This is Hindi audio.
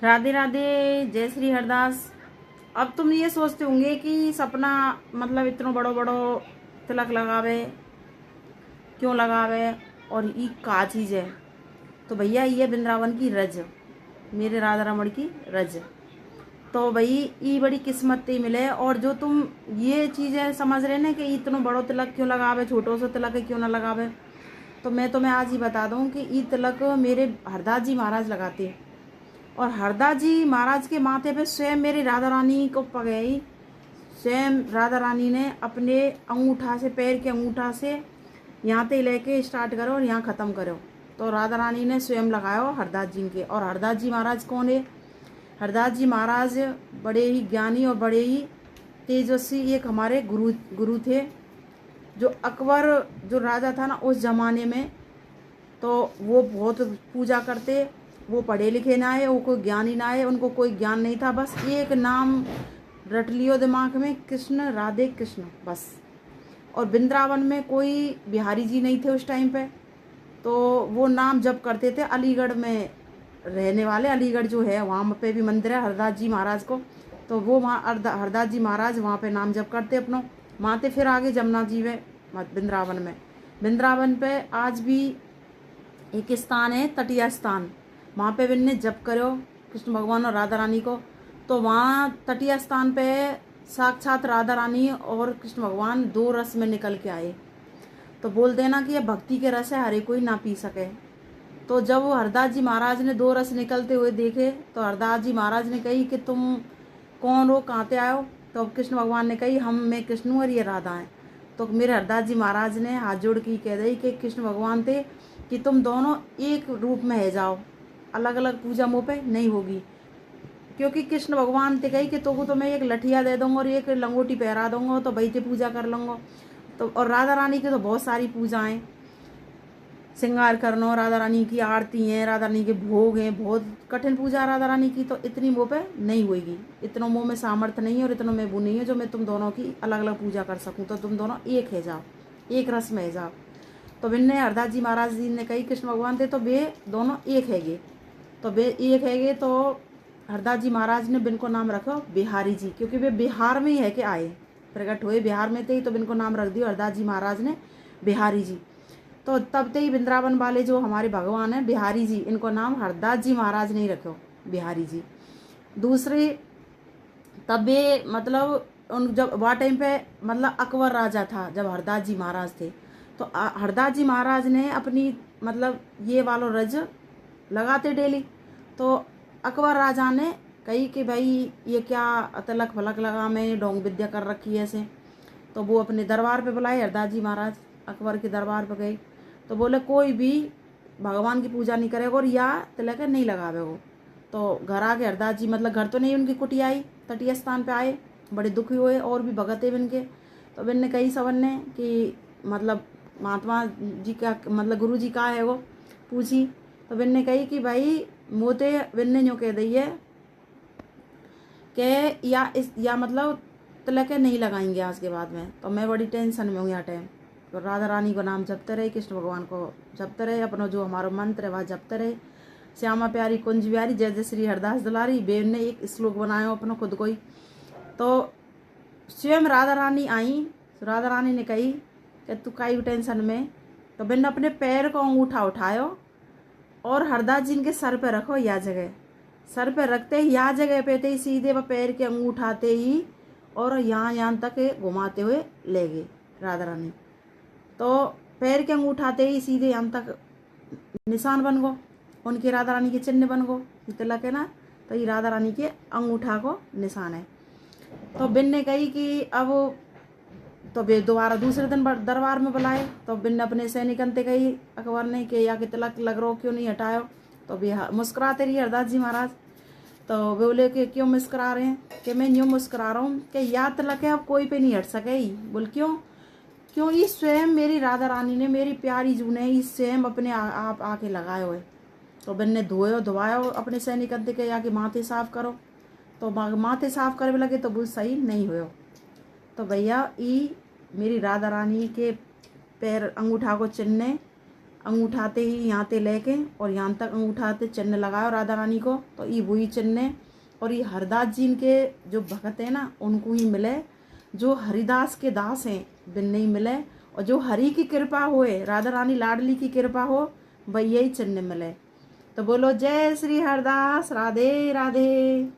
राधे राधे। जय श्री हरदास। अब तुम ये सोचते होंगे कि सपना मतलब इतना बड़ो बड़ो तिलक लगावे, क्यों लगावे और ये का चीज है। तो भैया ये वृंदावन की रज, मेरे राधा रमण की रज। तो भाई ये बड़ी किस्मत ते मिले। और जो तुम ये चीजें समझ रहे ना कि इतना बड़ो तिलक क्यों लगावे, छोटो सा तिलक है क्यों ना लगावे, तो मैं तुम्हें आज ही बता दूं कि ये तिलक मेरे हरदास जी महाराज लगाते हैं। और हरदास जी महाराज के माथे पे स्वयं मेरी राधा रानी को पगई, स्वयं राधा रानी ने अपने अंगूठा से, पैर के अंगूठा से यहाँ से लेके स्टार्ट करो और यहाँ ख़त्म करो। तो राधा रानी ने स्वयं लगायो हरदास जी के। और हरदास जी महाराज कौन है? हरदास जी महाराज बड़े ही ज्ञानी और बड़े ही तेजस्वी एक हमारे गुरु थे। जो अकबर जो राजा था ना उस जमाने में, तो वो बहुत पूजा करते। वो पढ़े लिखे ना है, वो कोई ज्ञानी ना है, उनको कोई ज्ञान नहीं था, बस एक नाम रट लियो दिमाग में, कृष्ण, राधे कृष्ण, बस। और वृंदावन में कोई बिहारी जी नहीं थे उस टाइम पे, तो वो नाम जप करते थे। अलीगढ़ में रहने वाले, अलीगढ़ जो है वहाँ पे भी मंदिर है हरदास जी महाराज को, तो वो वहाँ हरदास जी महाराज वहाँ पे नाम जप करते अपनों। वहाँ से फिर आगे जमुना जी में वृंदावन में, वृंदावन पे आज भी एक स्थान है तटीय स्थान, वहाँ पे बिन्ने जप करो कृष्ण भगवान और राधा रानी को। तो वहाँ तटीय स्थान पे साक्षात राधा रानी और कृष्ण भगवान दो रस में निकल के आए। तो बोलते हैं ना कि ये भक्ति के रस है, हरे कोई ना पी सके। तो जब वो हरदास जी महाराज ने दो रस निकलते हुए देखे, तो हरदास जी महाराज ने कही कि तुम कौन हो, कहाँ से आए हो? तो कृष्ण भगवान ने कही मैं कृष्ण हूँ और ये राधा है। तो मेरे हरदास जी महाराज ने हाथ जोड़ के कह दी कि कृष्ण भगवान थे कि तुम दोनों एक रूप में है जाओ, अलग अलग पूजा मुँह पे नहीं होगी। क्योंकि कृष्ण भगवान ते कही कि तो मैं एक लठिया दे दूंगा और एक लंगोटी पहरा दूंगा, तो भाई ते पूजा कर लूँगा। तो और राधा रानी की तो बहुत सारी पूजाएं, श्रृंगार करना, राधा रानी की आरती हैं, राधा रानी के भोग हैं, बहुत कठिन पूजा राधा रानी की। तो इतनी मुँह पे नहीं होगी, इतना मुँह में सामर्थ्य नहीं है और इतना मैं वो नहीं है जो मैं तुम दोनों की अलग अलग पूजा कर सकूँ। तो तुम दोनों एक है जाओ, एक रस में है जाओ। तो बिन्ने हरदास जी महाराज जी ने कही कृष्ण भगवान थे तो वे दोनों एक है गे, तो वे एक है गे। तो हरदास जी महाराज ने बिन को नाम रखो बिहारी जी, क्योंकि वे बिहार में ही है के आए, प्रकट हुए बिहार में थे ही, तो बिन को नाम रख दिया हरदास जी महाराज ने बिहारी जी। तो तब ते ही वृंदावन वाले जो हमारे भगवान हैं बिहारी जी, इनको नाम हरदास जी महाराज ने ही रखो बिहारी जी। दूसरे तब वे मतलब उन जब वह टाइम पे मतलब अकबर राजा था जब हरदास जी महाराज थे, तो हरदास जी महाराज ने अपनी मतलब ये वालो रज लगाते डेली। तो अकबर राजा ने कही कि भाई ये क्या तिलक फलक लगा, मैं ढोंग विद्या कर रखी है ऐसे। तो वो अपने दरबार पे बुलाए हरदास जी महाराज, अकबर के दरबार पे गए। तो बोले कोई भी भगवान की पूजा नहीं करेगा और या तिलक नहीं लगावे हो। तो घर आके हरदास जी मतलब घर तो नहीं, उनकी कुटिया आई, तटीय स्थान पे आए, बड़े दुखी हुए और भी भगत है इनके। तो बिन ने कही सबन ने कि मतलब महात्मा जी का मतलब गुरु जी का है वो पूछी। तो बिन ने कही कि भाई मोते बिन ने यूँ कह दी है कि या मतलब तिलक नहीं लगाएंगे आज के बाद में। तो मैं बड़ी टेंशन में हूँ यहाँ टाइम। तो राधा रानी को नाम जपते रहे, कृष्ण भगवान को जपते रहे, अपना जो हमारा मंत्र है वह जपते रहे। श्यामा प्यारी कुंज प्यारी जय जय श्री हरदास दुलारी, बेन ने एक श्लोक बनाया अपना खुद को ही। तो स्वयं राधा रानी आई, राधा रानी ने कही कि तू काई टेंशन में। तो बिन अपने पैर को अंगूठा उठायो और हरदास जी के सर पे रखो, या जगह सर पे रखते ही या जगह पे थे सीधे वह पैर के अंगूठाते ही और यहाँ तक घुमाते हुए ले गए राधा रानी। तो पैर के अंगूठाते ही सीधे यहाँ तक निशान बन गो, उनकी राधा रानी के चिन्ह बन गो, तिलक है ना, तो ये राधा रानी के अंगूठा को निशान है। तो बिन ने कही कि अब तो वे दोबारा दूसरे दिन दरबार में बुलाए। तो बिन ने अपने सैनिकन ते कही अकबर ने कि या कि तिलक लग रो क्यों नहीं हटायो। तो वे मुस्कुराते रही हरदास जी महाराज। तो वे बोले कि क्यों मुस्कुरा रहे हैं? कि मैं यूँ मुस्कुरा रहा हूँ कि या तिलक है अब कोई पे नहीं हट सके ही। बोल क्यों? क्यों ये स्वयं मेरी राधा रानी ने, मेरी प्यारी जू ने ये स्वयं अपने आप आके लगाए हुए। तो बिन ने धोया अपने सैनिकन ते के आके माथे साफ करो। तो माथे साफ करे लगे तो वो सही नहीं हुए। तो भैया ई मेरी राधा रानी के पैर अंगूठा को चिन्ह अंगूठाते ही यहाँ ते लेके और यहाँ तक अंगूठाते चिन्ह लगाओ राधा रानी को, तो ये वही चिन्ह है। और ये हरिदास जी के जो भगत है ना उनको ही मिले, जो हरिदास के दास हैं बिन नहीं मिले, और जो हरि की कृपा होए, राधा रानी लाडली की कृपा हो, वही यही चिन्ह मिले। तो बोलो जय श्री हरदास, राधे राधे।